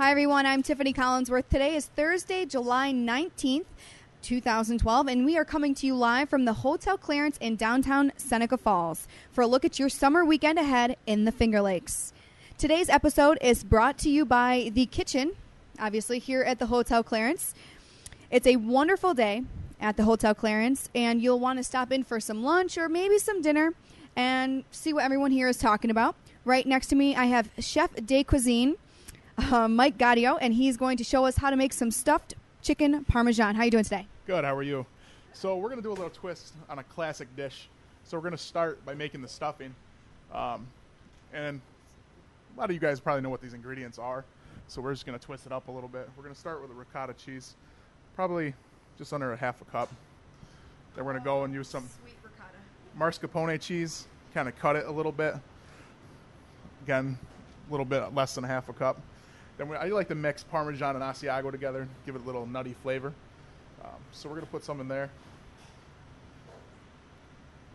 Hi, everyone. I'm Tiffany Collinsworth. Today is Thursday, July 19th, 2012, and we are coming to you live from the Hotel Clarence in downtown Seneca Falls for a look at your summer weekend ahead in the Finger Lakes. Today's episode is brought to you by The Kitchen, obviously, here at the Hotel Clarence. It's a wonderful day at the Hotel Clarence, and you'll want to stop in for some lunch or maybe some dinner and see what everyone here is talking about. Right next to me, I have Chef de Cuisine, Mike Gaudio, and he's going to show us how to make some stuffed chicken Parmesan. How are you doing today? Good. How are you? So we're going to do a little twist on a classic dish. So we're going to start by making the stuffing. And a lot of you guys probably know what these ingredients are. So we're just going to twist it up a little bit. We're going to start with a ricotta cheese, probably just under a half a cup. Then we're going to go and use some sweet ricotta mascarpone cheese, kind of cut it a little bit. Again, a little bit less than a half a cup. Then I like to mix Parmesan and Asiago together, give it a little nutty flavor. So we're going to put some in there.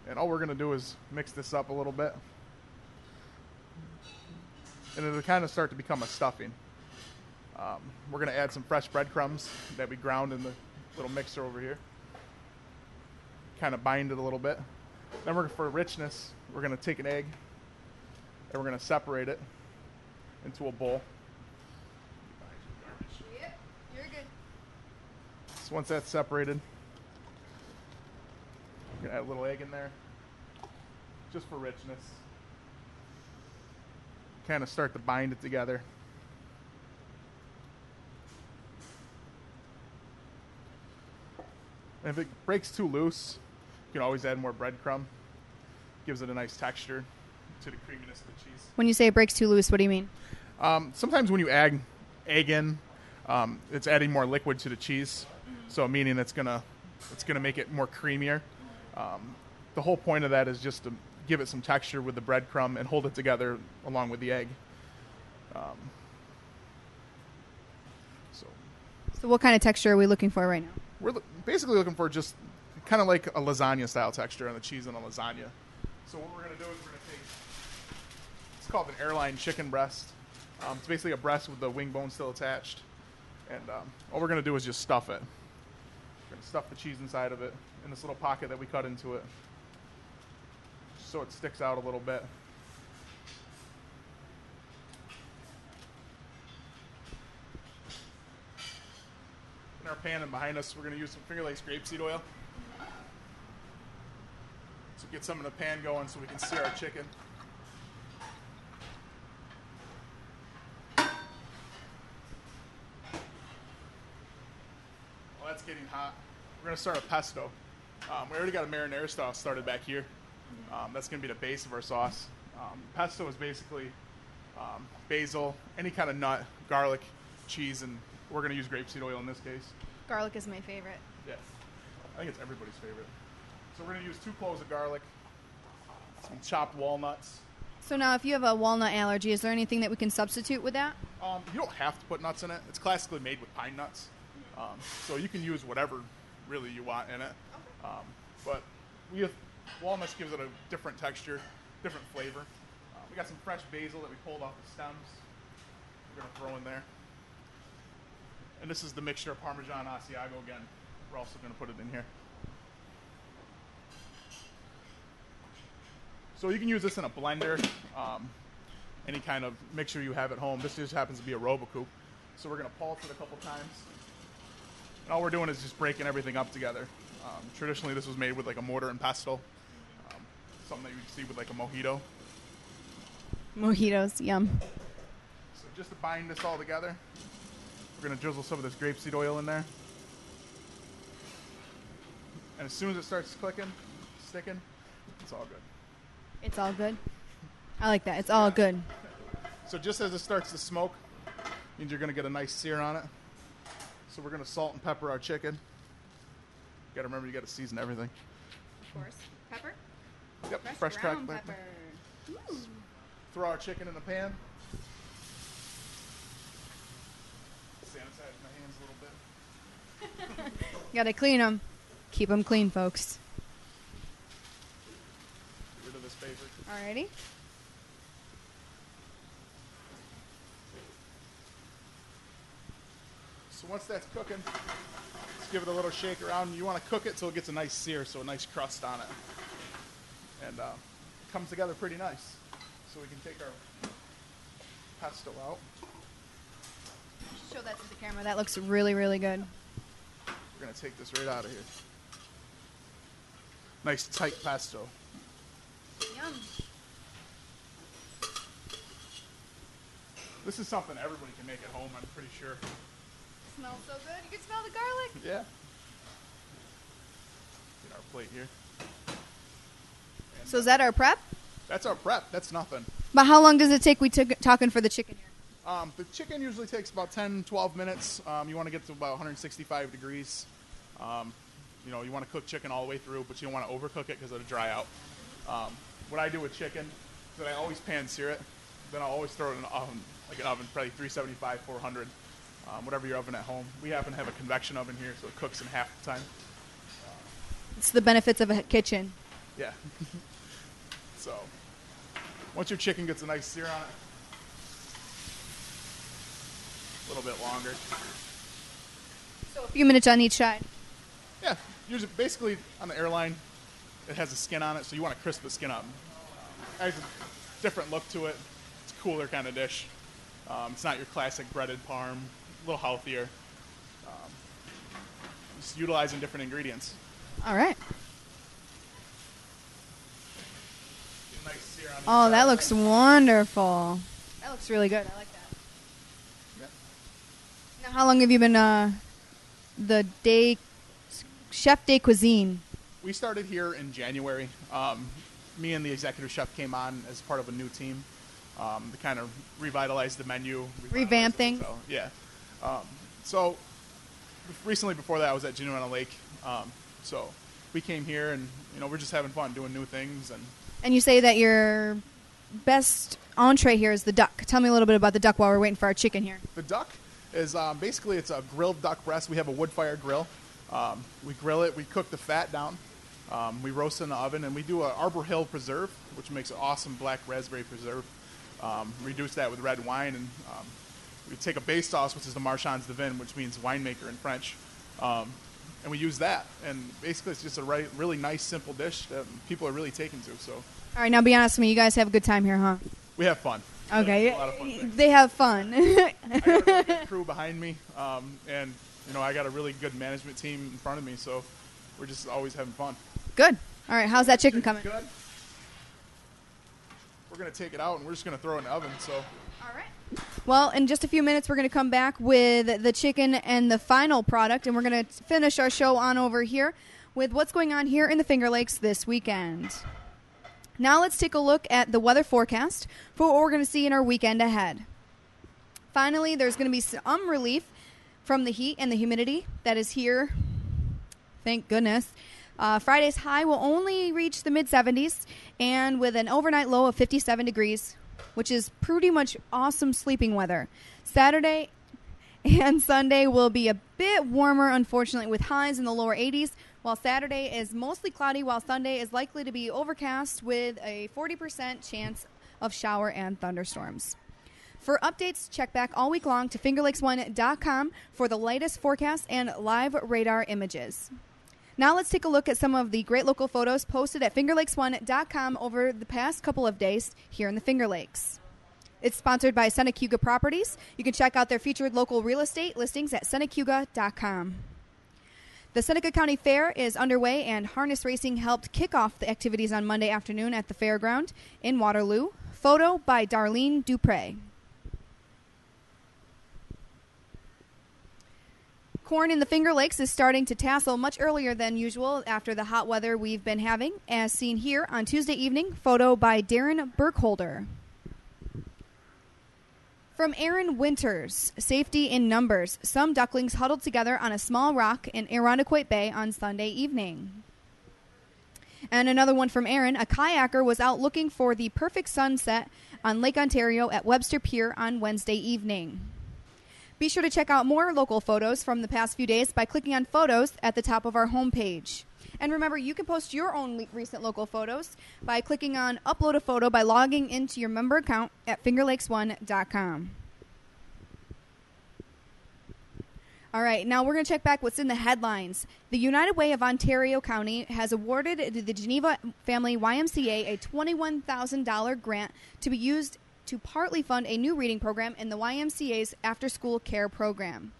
And all we're going to do is mix this up a little bit. And it'll kind of start to become a stuffing. We're going to add some fresh breadcrumbs that we ground in the little mixer over here. Kind of bind it a little bit. Then for richness, we're going to take an egg and we're going to separate it into a bowl. Yep, you're good. So once that's separated, we're going to add a little egg in there, just for richness. Kind of start to bind it together. And if it breaks too loose, you can always add more breadcrumb. Gives it a nice texture to the creaminess of the cheese. When you say it breaks too loose, what do you mean? Sometimes when you add egg in, it's adding more liquid to the cheese, so meaning it's gonna make it more creamier. The whole point of that is just to give it some texture with the breadcrumb and hold it together along with the egg. So what kind of texture are we looking for right now? We're basically looking for just kind of like a lasagna style texture on the cheese in a lasagna. So what we're going to do is we're going to take, it's called an Airline chicken breast. It's basically a breast with the wing bone still attached. And all we're going to do is just stuff it. We're going to stuff the cheese inside of it in this little pocket that we cut into it, just so it sticks out a little bit. In our pan and behind us, we're going to use some Finger Lakes grapeseed oil. So get some in the pan going so we can sear our chicken. Well, that's getting hot. We're going to start a pesto. We already got a marinara sauce started back here. That's going to be the base of our sauce. Pesto is basically basil, any kind of nut, garlic, cheese, and we're going to use grapeseed oil in this case. Garlic is my favorite. Yes. I think it's everybody's favorite. So we're going to use 2 cloves of garlic, some chopped walnuts. So now if you have a walnut allergy, is there anything that we can substitute with that? You don't have to put nuts in it. It's classically made with pine nuts. So you can use whatever really you want in it. But walnuts gives it a different texture, different flavor. We got some fresh basil that we pulled off the stems. We're going to throw in there. And this is the mixture of Parmesan Asiago again. We're also going to put it in here. So you can use this in a blender, any kind of mixture you have at home. This just happens to be a Robocoup. So we're going to pulse it a couple times. And all we're doing is just breaking everything up together. Traditionally, this was made with like a mortar and pestle, something that you see with like a mojito. Mojitos, yum. So just to bind this all together, we're going to drizzle some of this grapeseed oil in there. And as soon as it starts sticking, it's all good. It's all good? I like that. It's all good. So just as it starts to smoke, means you're going to get a nice sear on it. So we're going to salt and pepper our chicken. You got to remember, you got to season everything. Of course. Pepper? Yep, fresh cracked pepper. Throw our chicken in the pan. Sanitize my hands a little bit. You got to clean them. Keep them clean, folks. Get rid of this paper. Alrighty. So once that's cooking, let's give it a little shake around. You want to cook it till it gets a nice sear, so a nice crust on it. And it comes together pretty nice. So we can take our pesto out. Show that to the camera. That looks really, really good. We're going to take this right out of here. Nice tight pesto. Yum. This is something everybody can make at home, I'm pretty sure. Smells so good. You can smell the garlic. Yeah. Get our plate here. And So is that our prep? that's our prep. That's nothing. But how long does it take talking for the chicken here? The chicken usually takes about 10, 12 minutes. You want to get to about 165 degrees. You want to cook chicken all the way through, but you don't want to overcook it because it'll dry out. What I do with chicken is that I always pan sear it. Then I'll always throw it in an oven, probably 375, 400, whatever your oven at home. We happen to have a convection oven here, so it cooks in half the time. It's the benefits of a kitchen. Yeah. So once your chicken gets a nice sear on it, a little bit longer. So a few minutes on each side. Yeah, usually basically on the Airline, it has a skin on it, so you want to crisp the skin up. It has a different look to it. It's a cooler kind of dish. It's not your classic breaded Parm, a little healthier. Just utilizing different ingredients. All right. Get a nice sear on each Oh, that side. looks wonderful. That looks really good. I like that. Yeah. Now, how long have you been the chef de cuisine? We started here in January. Me and the executive chef came on as part of a new team to kind of revitalize the menu. Revamp the things. hotel. Yeah. So recently before that, I was at Genoa Lake. So we came here and, we're just having fun doing new things. And you say that your best entree here is the duck. Tell me a little bit about the duck while we're waiting for our chicken here. The duck is basically it's a grilled duck breast. We have a wood fire grill. We grill it. We cook the fat down. We roast it in the oven, and we do an Arbor Hill preserve, which makes an awesome black raspberry preserve. Reduce that with red wine, and we take a base sauce, which is the Marchands de Vin, which means winemaker in French, and we use that. And basically, it's just a really nice, simple dish that people are really taking to. So, All right, now be honest with me. You guys have a good time here, huh? we have fun. Okay. A lot of fun things. They have fun. I got a really good crew behind me, and I got a really good management team in front of me. So, we're just always having fun. Good. All right, how's that chicken coming? Good. We're going to take it out, and we're just going to throw it in the oven. So, All right. Well, in just a few minutes, we're going to come back with the chicken and the final product, and we're going to finish our show on over here with what's going on here in the Finger Lakes this weekend. Now let's take a look at the weather forecast for what we're going to see in our weekend ahead. Finally, there's going to be some relief from the heat and the humidity that is here. Thank goodness. Friday's high will only reach the mid-70s, and with an overnight low of 57 degrees, which is pretty much awesome sleeping weather. Saturday and Sunday will be a bit warmer, unfortunately, with highs in the lower 80s, while Saturday is mostly cloudy, while Sunday is likely to be overcast with a 40% chance of shower and thunderstorms. For updates, check back all week long to fingerlakes1.com for the latest forecast and live radar images. Now let's take a look at some of the great local photos posted at fingerlakes1.com over the past couple of days here in the Finger Lakes. It's sponsored by Seneca Properties. You can check out their featured local real estate listings at seneca.com. The Seneca County Fair is underway, and harness racing helped kick off the activities on Monday afternoon at the fairground in Waterloo. Photo by Darlene Dupre. Corn in the Finger Lakes is starting to tassel much earlier than usual after the hot weather we've been having, as seen here on Tuesday evening. Photo by Darren Burkholder. From Aaron Winters, safety in numbers. Some ducklings huddled together on a small rock in Irondequoit Bay on Sunday evening. And another one from Aaron. A kayaker was out looking for the perfect sunset on Lake Ontario at Webster Pier on Wednesday evening. Be sure to check out more local photos from the past few days by clicking on Photos at the top of our homepage. And remember, you can post your own recent local photos by clicking on Upload a Photo by logging into your member account at fingerlakes1.com. All right, now we're going to check back what's in the headlines. The United Way of Ontario County has awarded the Geneva Family YMCA a $21,000 grant to be used to partly fund a new reading program in the YMCA's after-school care program.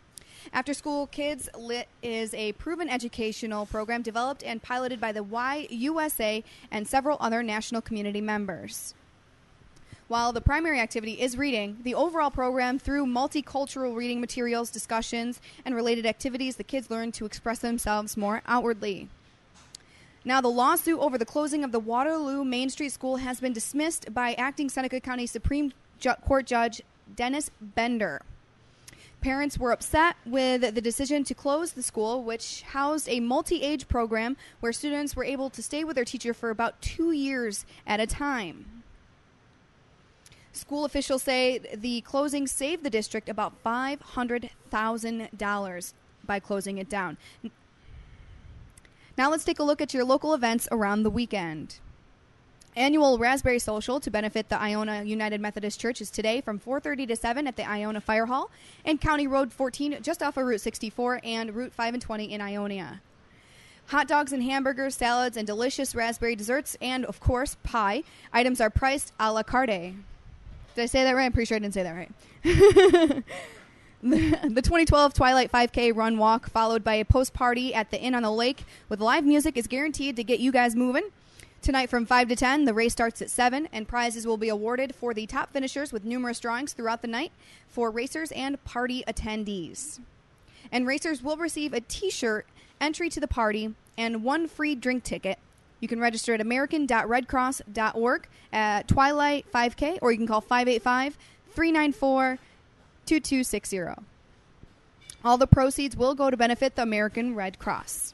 After School Kids Lit is a proven educational program developed and piloted by the YUSA and several other national community members. While the primary activity is reading, the overall program, through multicultural reading materials, discussions, and related activities, the kids learn to express themselves more outwardly. Now, the lawsuit over the closing of the Waterloo Main Street School has been dismissed by acting Seneca County Supreme Court Judge Dennis Bender. Parents were upset with the decision to close the school, which housed a multi-age program where students were able to stay with their teacher for about 2 years at a time. School officials say the closing saved the district about $500,000 by closing it down. Now let's take a look at your local events around the weekend. Annual Raspberry Social to benefit the Iona United Methodist Church is today from 4:30 to 7 at the Iona Fire Hall and County Road 14 just off of Route 64 and Route 5 and 20 in Ionia. Hot dogs and hamburgers, salads, and delicious raspberry desserts, and, of course, pie. Items are priced a la carte. Did I say that right? I'm pretty sure I didn't say that right. The 2012 Twilight 5K run walk, followed by a post-party at the Inn on the Lake with live music, is guaranteed to get you guys moving. Tonight from 5 to 10, the race starts at 7, and prizes will be awarded for the top finishers with numerous drawings throughout the night for racers and party attendees. And racers will receive a T-shirt, entry to the party, and one free drink ticket. You can register at american.redcross.org at Twilight 5K, or you can call 585-394-2260. All the proceeds will go to benefit the American Red Cross.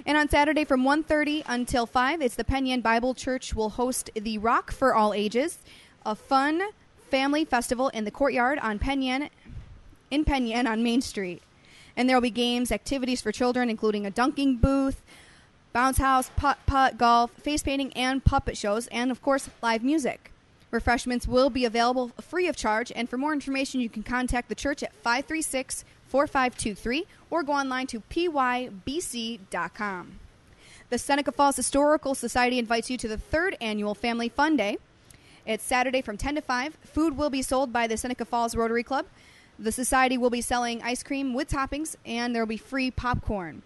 And on Saturday from 1:30 until 5, it's the Penn Yan Bible Church will host the Rock for All Ages, a fun family festival in the courtyard on Penn Yan on Main Street. And there will be games, activities for children, including a dunking booth, bounce house, putt, golf, face painting, and puppet shows, and, of course, live music. Refreshments will be available free of charge, and for more information, you can contact the church at 536-4523 or go online to pybc.com. The Seneca Falls Historical Society invites you to the 3rd annual Family Fun Day. It's Saturday from 10 to 5. Food will be sold by the Seneca Falls Rotary Club. The society will be selling ice cream with toppings, and there will be free popcorn.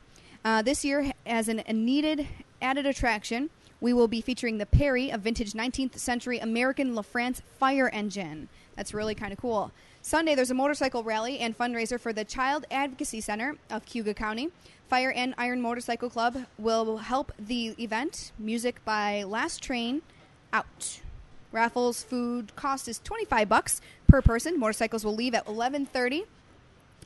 This year, as a needed added attraction, we will be featuring the Perry, a vintage 19th century American LaFrance fire engine. That's really kind of cool. Sunday, there's a motorcycle rally and fundraiser for the Child Advocacy Center of Cayuga County. Fire and Iron Motorcycle Club will help the event. Music by Last Train Out. Raffles food cost is $25 per person. Motorcycles will leave at 11:30.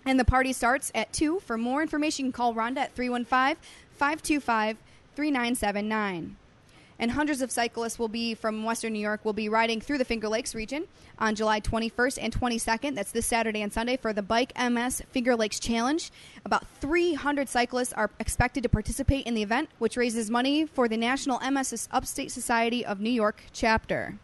And the party starts at 2. For more information, you can call Rhonda at 315-525-3979. And hundreds of cyclists will be from Western New York will be riding through the Finger Lakes region on July 21st and 22nd. That's this Saturday and Sunday for the Bike MS Finger Lakes Challenge. About 300 cyclists are expected to participate in the event, which raises money for the National MS Upstate Society of New York chapter.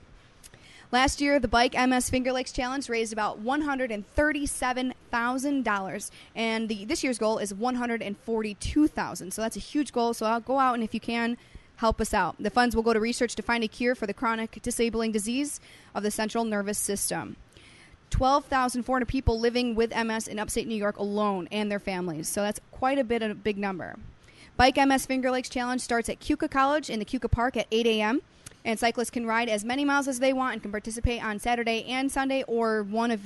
Last year, the Bike MS Finger Lakes Challenge raised about $137,000, and this year's goal is $142,000. So that's a huge goal. So I'll go out, and if you can, help us out. The funds will go to research to find a cure for the chronic disabling disease of the central nervous system. 12,400 people living with MS in upstate New York alone and their families. So that's quite a big number. Bike MS Finger Lakes Challenge starts at Keuka College in the Keuka Park at 8 a.m., and cyclists can ride as many miles as they want and can participate on Saturday and Sunday, or one of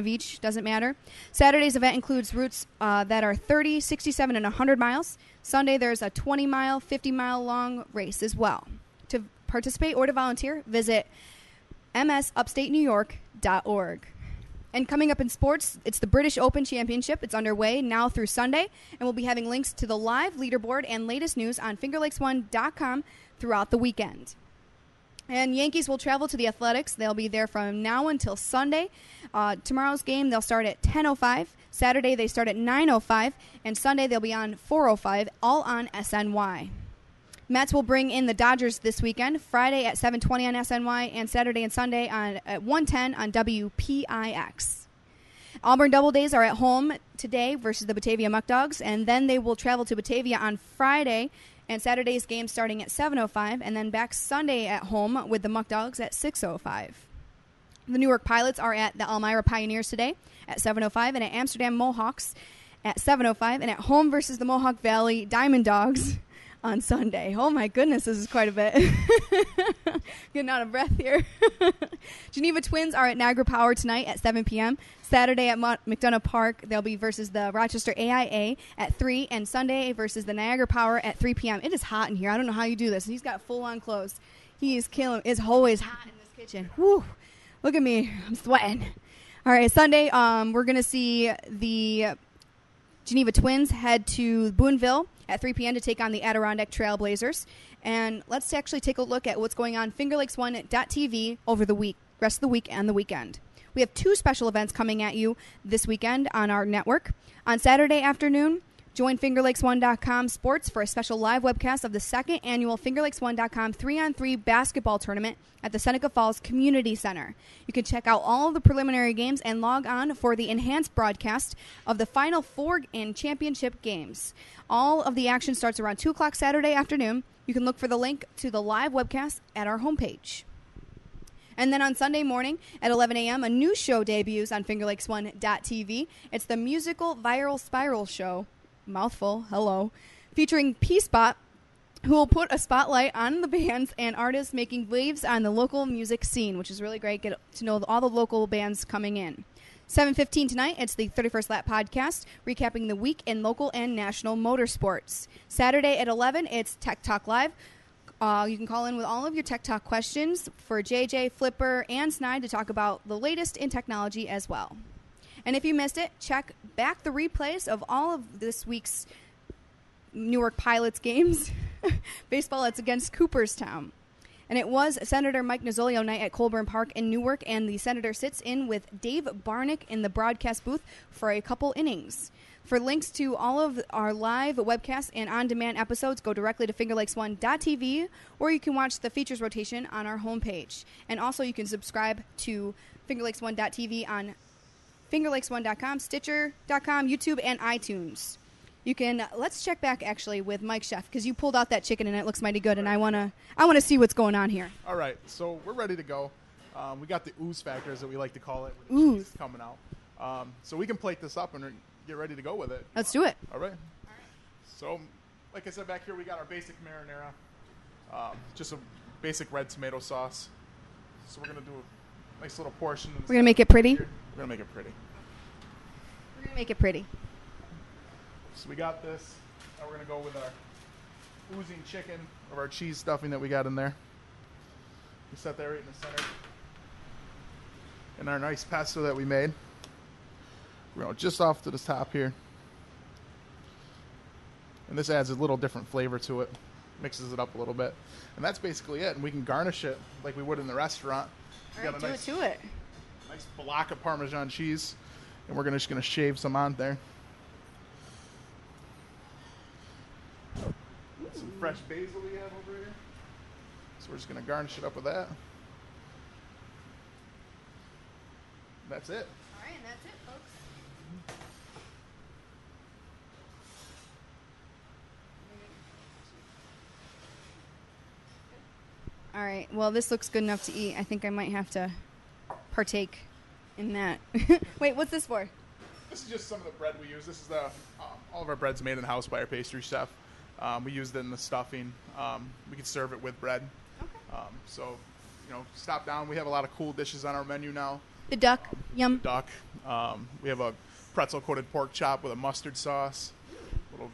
each, doesn't matter. Saturday's event includes routes that are 30, 67, and 100 miles. Sunday, there's a 20-mile, 50-mile long race as well. To participate or to volunteer, visit msupstatenewyork.org. And coming up in sports, it's the British Open Championship. It's underway now through Sunday, and we'll be having links to the live leaderboard and latest news on fingerlakes1.com throughout the weekend. And Yankees will travel to the Athletics. They'll be there from now until Sunday. Tomorrow's game, they'll start at 10:05. Saturday, they start at 9:05. And Sunday, they'll be on 4:05, all on SNY. Mets will bring in the Dodgers this weekend, Friday at 7:20 on SNY, and Saturday and Sunday at 1:10 on WPIX. Auburn Double Days are at home today versus the Batavia Muck Dogs, and then they will travel to Batavia on Friday, and Saturday's game starting at 7:05, and then back Sunday at home with the Muck Dogs at 6:05. The Newark Pilots are at the Elmira Pioneers today at 7:05, and at Amsterdam Mohawks at 7:05, and at home versus the Mohawk Valley Diamond Dogs on Sunday. Oh my goodness, this is quite a bit. Getting out of breath here. Geneva Twins are at Niagara Power tonight at 7 p.m. Saturday at McDonough Park, they'll be versus the Rochester AIA at 3, and Sunday versus the Niagara Power at 3 p.m. It is hot in here. I don't know how you do this. He's got full-on clothes. He is killing. It's always hot in this kitchen. Whew. Look at me. I'm sweating. All right, Sunday, we're going to see the Geneva Twins head to Boonville at 3 p.m. to take on the Adirondack Trailblazers. And let's actually take a look at what's going on FingerLakes1.tv over the rest of the week and the weekend. We have 2 special events coming at you this weekend on our network. On Saturday afternoon, join FingerLakes1.com Sports for a special live webcast of the 2nd annual FingerLakes1.com 3-on-3 basketball tournament at the Seneca Falls Community Center. You can check out all of the preliminary games and log on for the enhanced broadcast of the Final 4 and championship games. All of the action starts around 2 o'clock Saturday afternoon. You can look for the link to the live webcast at our homepage. And then on Sunday morning at 11 a.m., a new show debuts on FingerLakes1.tv. It's the musical Viral Spiral Show. Mouthful, hello, featuring P-Spot, who will put a spotlight on the bands and artists making waves on the local music scene, which is really great. Get to know all the local bands coming in. 7:15 tonight, it's the 31st Lap Podcast, recapping the week in local and national motorsports. Saturday at 11, it's Tech Talk Live. You can call in with all of your Tech Talk questions for JJ, Flipper, and Snide to talk about the latest in technology as well. And if you missed it, check back the replays of all of this week's Newark Pilots games. Baseball, it's against Cooperstown. And it was Senator Mike Nozzolio night at Colburn Park in Newark, and the senator sits in with Dave Barnick in the broadcast booth for a couple innings. For links to all of our live webcasts and on-demand episodes, go directly to FingerLakes1.tv, or you can watch the features rotation on our homepage. And also you can subscribe to FingerLakes1.tv on FingerLakes1.com, Stitcher.com, YouTube, and iTunes. You can let's check back actually with Mike Chef, because you pulled out that chicken and it looks mighty good, and I wanna see what's going on here. All right, so we're ready to go. We got the ooze factors that we like to call it. Ooze coming out. So we can plate this up and get ready to go with it. Let's do it. All right. So, like I said, back here we got our basic marinara, just a basic red tomato sauce. So we're gonna do a nice little portion. We're gonna make it pretty. We're gonna make it pretty. We're gonna make it pretty. So we got this. Now we're going to go with our oozing chicken of our cheese stuffing that we got in there. We set that right in the center. And our nice pesto that we made. We're going just off to the top here. And this adds a little different flavor to it. Mixes it up a little bit. And that's basically it. And we can garnish it like we would in the restaurant. All right, do it to it. Nice block of Parmesan cheese. And we're just going to shave some on there. Some fresh basil we have over here. So we're just going to garnish it up with that. That's it. All right, and that's it, folks. All right, well, this looks good enough to eat. I think I might have to partake in that. Wait, what's this for? This is just some of the bread we use. This is all of our bread's made in the house by our pastry chef. We used it in the stuffing. We can serve it with bread. Okay. So, stop down. We have a lot of cool dishes on our menu now. The duck, yum. Duck. We have a pretzel-coated pork chop with a mustard sauce. Little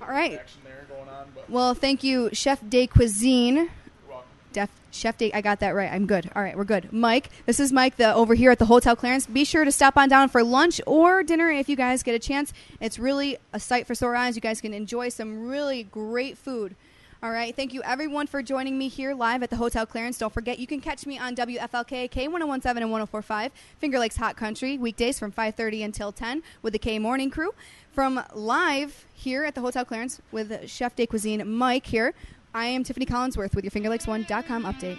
all right. action there going on. But well, thank you, Chef de Cuisine. You're welcome. Chef de, I got that right. I'm good. All right, we're good. Mike, this is Mike over here at the Hotel Clarence. Be sure to stop on down for lunch or dinner if you guys get a chance. It's really a sight for sore eyes. You guys can enjoy some really great food. All right, thank you everyone for joining me here live at the Hotel Clarence. Don't forget, you can catch me on WFLK, K1017 and 1045, Finger Lakes Hot Country, weekdays from 5:30 until 10 with the K Morning Crew. From live here at the Hotel Clarence with Chef de Cuisine Mike here, I am Tiffany Collinsworth with your FingerLakes1.com update.